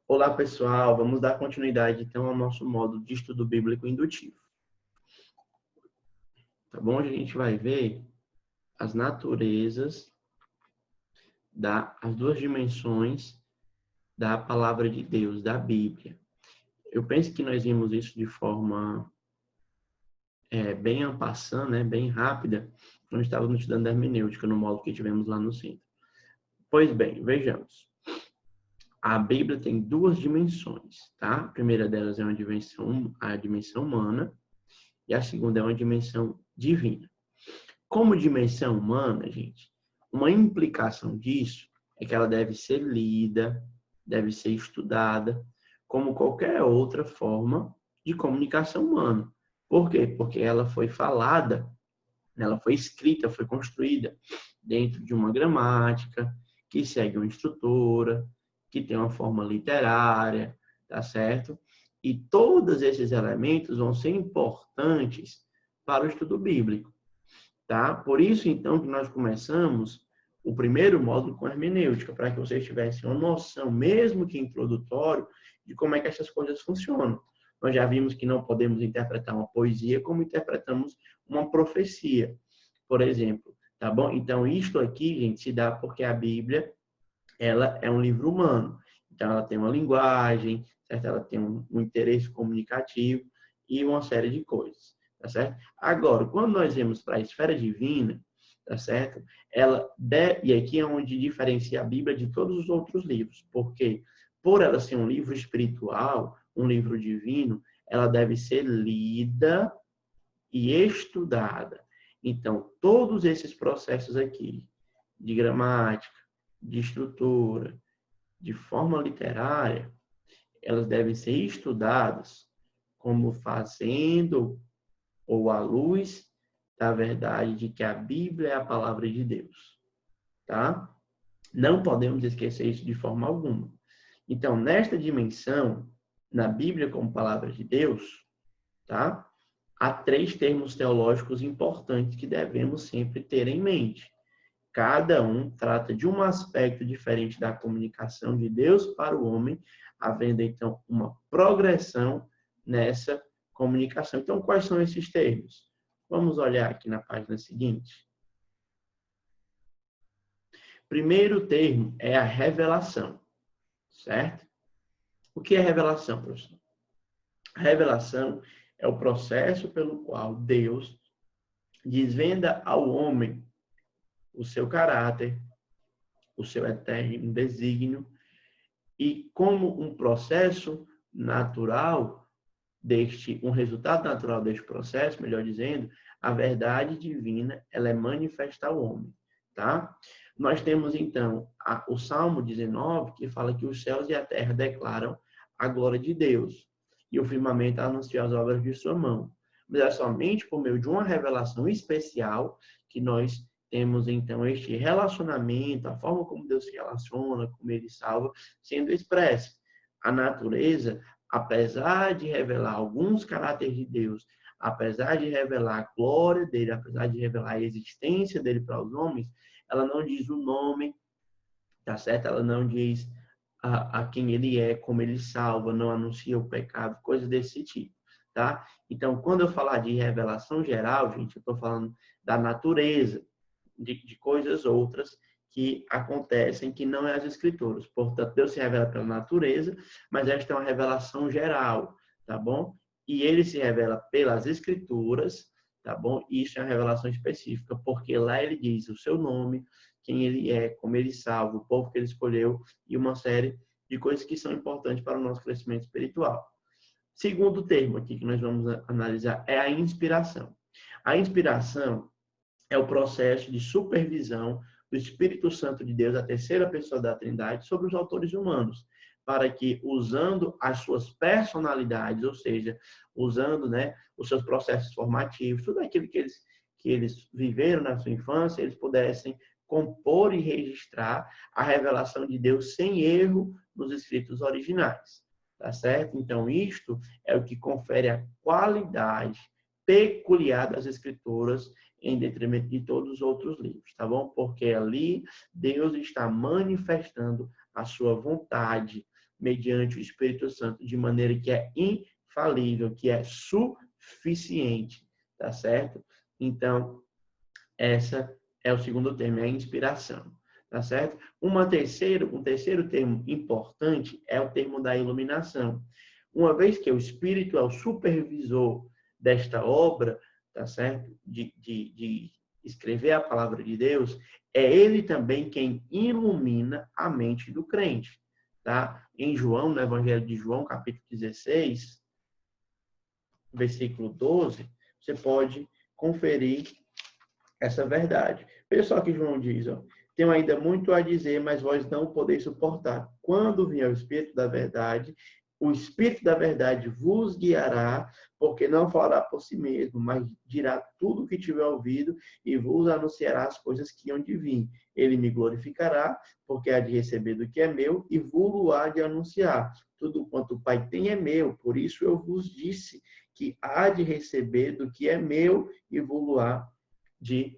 Olá, pessoal. Vamos dar continuidade, então, ao nosso módulo de estudo bíblico indutivo. Tá bom? A gente vai ver as naturezas, as duas dimensões da palavra de Deus, da Bíblia. Eu penso que nós vimos isso de forma bem en passant, né? Bem rápida, quando estávamos estudando hermenêutica no módulo que tivemos lá no centro. Pois bem, vejamos. A Bíblia tem duas dimensões, tá? A primeira delas é a dimensão humana, e a segunda é uma dimensão divina. Como dimensão humana, gente, uma implicação disso é que ela deve ser lida, deve ser estudada, como qualquer outra forma de comunicação humana. Por quê? Porque ela foi falada, ela foi escrita, foi construída dentro de uma gramática, que segue uma estrutura, que tem uma forma literária, tá certo? E todos esses elementos vão ser importantes para o estudo bíblico, tá? Por isso, então, que nós começamos o primeiro módulo com hermenêutica, para que vocês tivessem uma noção, mesmo que introdutório, de como é que essas coisas funcionam. Nós já vimos que não podemos interpretar uma poesia como interpretamos uma profecia, por exemplo, tá bom? Então, isto aqui, gente, se dá porque a Bíblia, ela é um livro humano. Então, ela tem uma linguagem, certo? Ela tem um interesse comunicativo e uma série de coisas, tá certo? Agora, quando nós vemos para a esfera divina, tá certo? E aqui é onde diferencia a Bíblia de todos os outros livros, porque por ela ser um livro espiritual, um livro divino, ela deve ser lida e estudada. Então, todos esses processos aqui, de gramática, de estrutura, de forma literária, elas devem ser estudadas como fazendo ou à luz da verdade de que a Bíblia é a palavra de Deus, tá? Não podemos esquecer isso de forma alguma. Então, nesta dimensão, na Bíblia como palavra de Deus, tá? Há três termos teológicos importantes que devemos sempre ter em mente. Cada um trata de um aspecto diferente da comunicação de Deus para o homem, havendo, então, uma progressão nessa comunicação. Então, quais são esses termos? Vamos olhar aqui na página seguinte. Primeiro termo é a revelação, certo? O que é revelação, professor? A revelação é o processo pelo qual Deus desvenda ao homem o seu caráter, o seu eterno desígnio, e como um processo natural um resultado natural deste processo, melhor dizendo, a verdade divina, ela é manifesta ao homem, tá? Nós temos, então, o Salmo 19, que fala que os céus e a terra declaram a glória de Deus, e o firmamento anuncia as obras de sua mão. Mas é somente por meio de uma revelação especial que nós temos, então, este relacionamento, a forma como Deus se relaciona, como Ele salva, sendo expresso. A natureza, apesar de revelar alguns caráteres de Deus, apesar de revelar a glória dele, apesar de revelar a existência dele para os homens, ela não diz o nome, tá certo? Ela não diz a quem ele é, como ele salva, não anuncia o pecado, coisas desse tipo, tá? Então, quando eu falar de revelação geral, gente, eu estou falando da natureza, de coisas outras que acontecem que não é as escrituras. Portanto, Deus se revela pela natureza, mas esta é uma revelação geral, tá bom? E ele se revela pelas escrituras, tá bom? E isso é uma revelação específica, porque lá ele diz o seu nome, quem ele é, como ele salva, o povo que ele escolheu e uma série de coisas que são importantes para o nosso crescimento espiritual. Segundo termo aqui que nós vamos analisar é a inspiração. A inspiração é o processo de supervisão do Espírito Santo de Deus, a terceira pessoa da Trindade, sobre os autores humanos, para que, usando as suas personalidades, ou seja, usando, né, os seus processos formativos, tudo aquilo que eles viveram na sua infância, eles pudessem compor e registrar a revelação de Deus sem erro nos escritos originais. Tá certo? Então, isto é o que confere a qualidade peculiar das escrituras em detrimento de todos os outros livros, tá bom? Porque ali Deus está manifestando a sua vontade mediante o Espírito Santo, de maneira que é infalível, que é suficiente, tá certo? Então, essa é o segundo termo, é a inspiração, tá certo? Um terceiro termo importante é o termo da iluminação. Uma vez que o Espírito é o supervisor desta obra, tá certo? De escrever a palavra de Deus, é ele também quem ilumina a mente do crente, tá? Em João, no Evangelho de João, capítulo 16, versículo 12, você pode conferir essa verdade. Veja só que João diz, ó, tenho ainda muito a dizer, mas vós não podeis suportar. Quando vier o o Espírito da verdade vos guiará, porque não falará por si mesmo, mas dirá tudo o que tiver ouvido e vos anunciará as coisas que hão de vir. Ele me glorificará, porque há de receber do que é meu e vos há de anunciar. Tudo quanto o Pai tem é meu, por isso eu vos disse que há de receber do que é meu e vos há de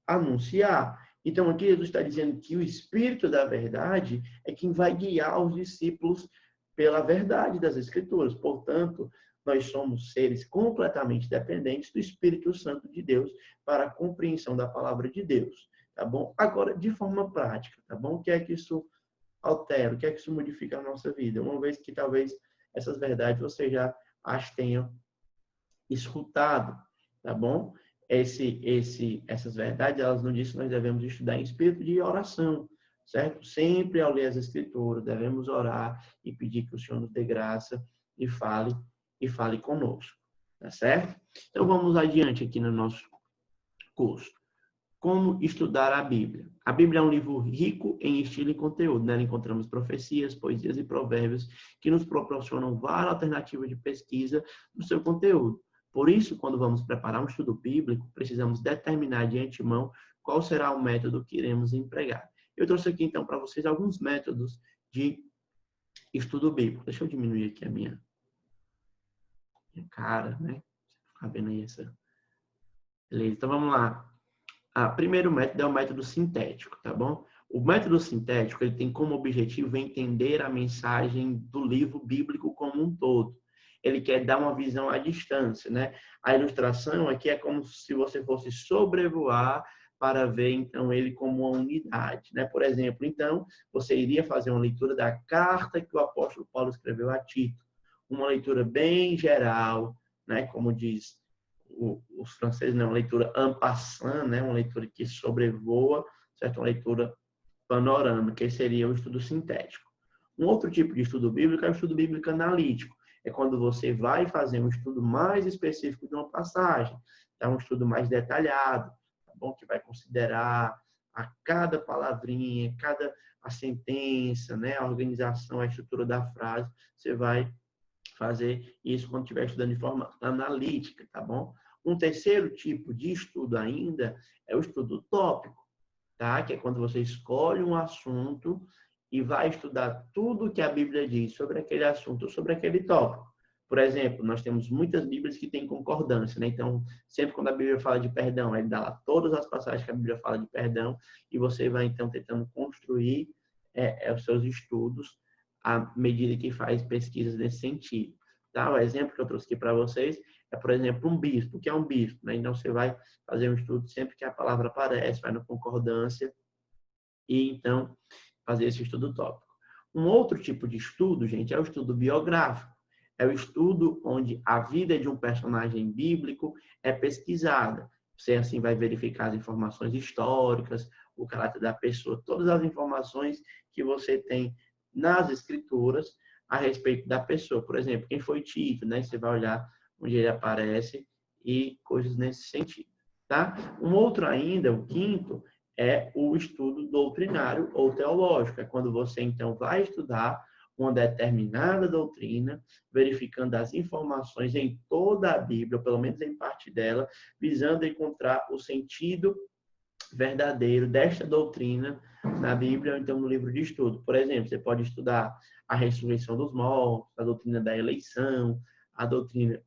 anunciar. Então, aqui Jesus está dizendo que o Espírito da verdade é quem vai guiar os discípulos pela verdade das Escrituras. Portanto, nós somos seres completamente dependentes do Espírito Santo de Deus para a compreensão da palavra de Deus, tá bom? Agora, de forma prática, tá bom? O que é que isso altera? O que é que isso modifica na nossa vida? Uma vez que talvez essas verdades você já as tenha escutado, tá bom? Essas verdades, elas não dizem que nós devemos estudar em espírito de oração, certo? Sempre ao ler as Escrituras, devemos orar e pedir que o Senhor nos dê graça e fale conosco, tá certo? Então vamos adiante aqui no nosso curso. Como estudar a Bíblia? A Bíblia é um livro rico em estilo e conteúdo. Nela encontramos profecias, poesias e provérbios que nos proporcionam várias alternativas de pesquisa do seu conteúdo. Por isso, quando vamos preparar um estudo bíblico, precisamos determinar de antemão qual será o método que iremos empregar. Eu trouxe aqui, então, para vocês alguns métodos de estudo bíblico. Deixa eu diminuir aqui a minha cara, né? Você ficar vendo aí essa... Beleza, então vamos lá. Primeiro método é o método sintético, tá bom? O método sintético, ele tem como objetivo entender a mensagem do livro bíblico como um todo. Ele quer dar uma visão à distância, né? A ilustração aqui é como se você fosse sobrevoar para ver, então, ele como uma unidade, né? Por exemplo, então, você iria fazer uma leitura da carta que o apóstolo Paulo escreveu a Tito. Uma leitura bem geral, né? Como diz os franceses, né? Uma leitura en passant, né? Uma leitura que sobrevoa, certo? Uma leitura panorâmica, que seria o estudo sintético. Um outro tipo de estudo bíblico é o estudo bíblico analítico. É quando você vai fazer um estudo mais específico de uma passagem, tá? Um estudo mais detalhado, tá bom? Que vai considerar a cada palavrinha, a sentença, né? A organização, a estrutura da frase. Você vai fazer isso quando estiver estudando de forma analítica, tá bom? Um terceiro tipo de estudo ainda é o estudo tópico, tá? Que é quando você escolhe um assunto e vai estudar tudo que a Bíblia diz sobre aquele assunto, sobre aquele tópico. Por exemplo, nós temos muitas Bíblias que têm concordância, né? Então, sempre quando a Bíblia fala de perdão, ele dá lá todas as passagens que a Bíblia fala de perdão e você vai, então, tentando construir os seus estudos à medida que faz pesquisas nesse sentido. Tá? O exemplo que eu trouxe aqui para vocês é, por exemplo, um bispo. O que é um bispo? Né? Então, você vai fazer um estudo sempre que a palavra aparece, vai na concordância e, então, fazer esse estudo tópico. Um outro tipo de estudo, gente, é o estudo biográfico. É o estudo onde a vida de um personagem bíblico é pesquisada. Você, assim, vai verificar as informações históricas, o caráter da pessoa, todas as informações que você tem nas escrituras a respeito da pessoa. Por exemplo, quem foi Tito, né? Você vai olhar onde ele aparece e coisas nesse sentido, tá? Um outro ainda, o quinto, é o estudo doutrinário ou teológico. É quando você, então, vai estudar uma determinada doutrina, verificando as informações em toda a Bíblia, ou pelo menos em parte dela, visando encontrar o sentido verdadeiro desta doutrina na Bíblia ou então no livro de estudo. Por exemplo, você pode estudar a ressurreição dos mortos, a doutrina da eleição, a doutrina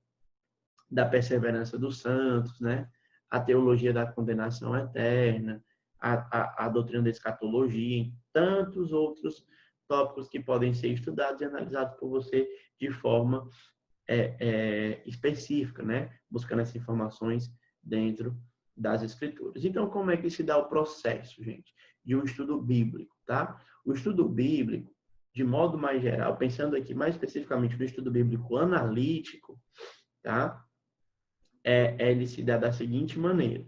da perseverança dos santos, né? A teologia da condenação eterna, a doutrina da escatologia, e tantos outros tópicos que podem ser estudados e analisados por você de forma específica, né? Buscando essas informações dentro das escrituras. Então, como é que se dá o processo, gente, de um estudo bíblico, tá? O estudo bíblico, de modo mais geral, pensando aqui mais especificamente no estudo bíblico analítico, tá? Ele se dá da seguinte maneira.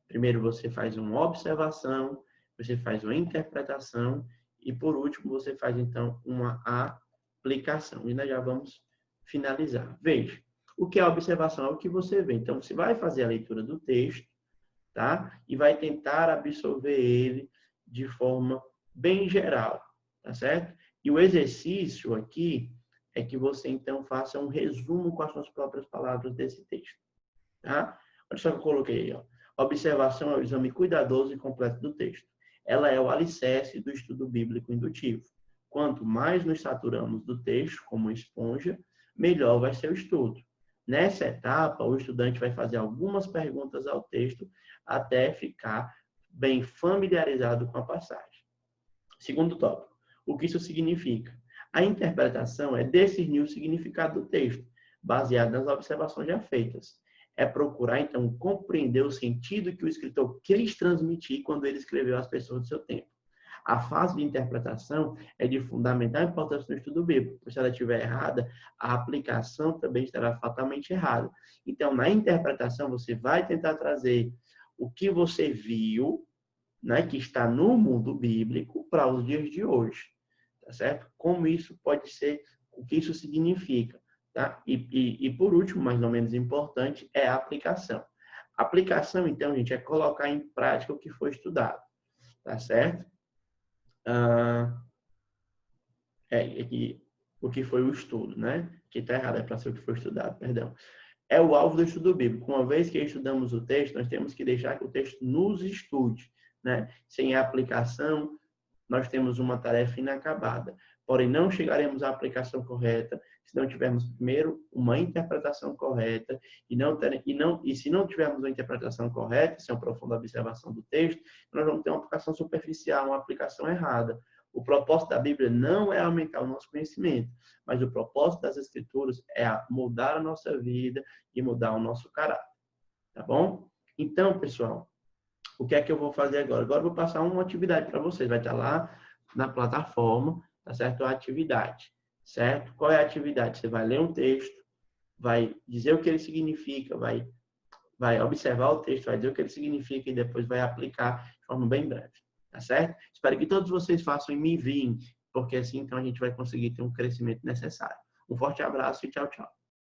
Primeiro você faz uma observação, você faz uma interpretação e, por último, você faz, então, uma aplicação. E nós já vamos finalizar. Veja, o que é observação? É o que você vê. Então, você vai fazer a leitura do texto, tá? E vai tentar absorver ele de forma bem geral, tá certo? E o exercício aqui é que você, então, faça um resumo com as suas próprias palavras desse texto, tá? Olha só que eu coloquei aí, ó. Observação é o exame cuidadoso e completo do texto. Ela é o alicerce do estudo bíblico indutivo. Quanto mais nos saturamos do texto, como esponja, melhor vai ser o estudo. Nessa etapa, o estudante vai fazer algumas perguntas ao texto até ficar bem familiarizado com a passagem. Segundo tópico, o que isso significa? A interpretação é discernir o significado do texto, baseado nas observações já feitas. É procurar, então, compreender o sentido que o escritor quis transmitir quando ele escreveu às pessoas do seu tempo. A fase de interpretação é de fundamental importância no estudo bíblico, pois se ela estiver errada, a aplicação também estará fatalmente errada. Então, na interpretação, você vai tentar trazer o que você viu, né, que está no mundo bíblico, para os dias de hoje, tá certo? Como isso pode ser, o que isso significa. Tá? E por último, mas não menos importante, é a aplicação. A aplicação, então, gente, é colocar em prática o que foi estudado. Tá certo? O que foi o estudo, né? Que está errado, é para ser o que foi estudado, perdão. É o alvo do estudo bíblico. Uma vez que estudamos o texto, nós temos que deixar que o texto nos estude, né? Sem a aplicação, nós temos uma tarefa inacabada. Porém, não chegaremos à aplicação correta se não tivermos primeiro uma interpretação correta e se não tivermos uma interpretação correta, sem uma profunda observação do texto, nós vamos ter uma aplicação superficial, uma aplicação errada. O propósito da Bíblia não é aumentar o nosso conhecimento, mas o propósito das Escrituras é mudar a nossa vida e mudar o nosso caráter. Tá bom? Então, pessoal, o que é que eu vou fazer agora? Agora eu vou passar uma atividade para vocês. Vai estar lá na plataforma, tá certo? A atividade, certo? Qual é a atividade? Você vai ler um texto, vai dizer o que ele significa, vai observar o texto, vai dizer o que ele significa e depois vai aplicar de forma bem breve, tá certo? Espero que todos vocês façam e me enviem, porque assim então a gente vai conseguir ter um crescimento necessário. Um forte abraço e tchau, tchau.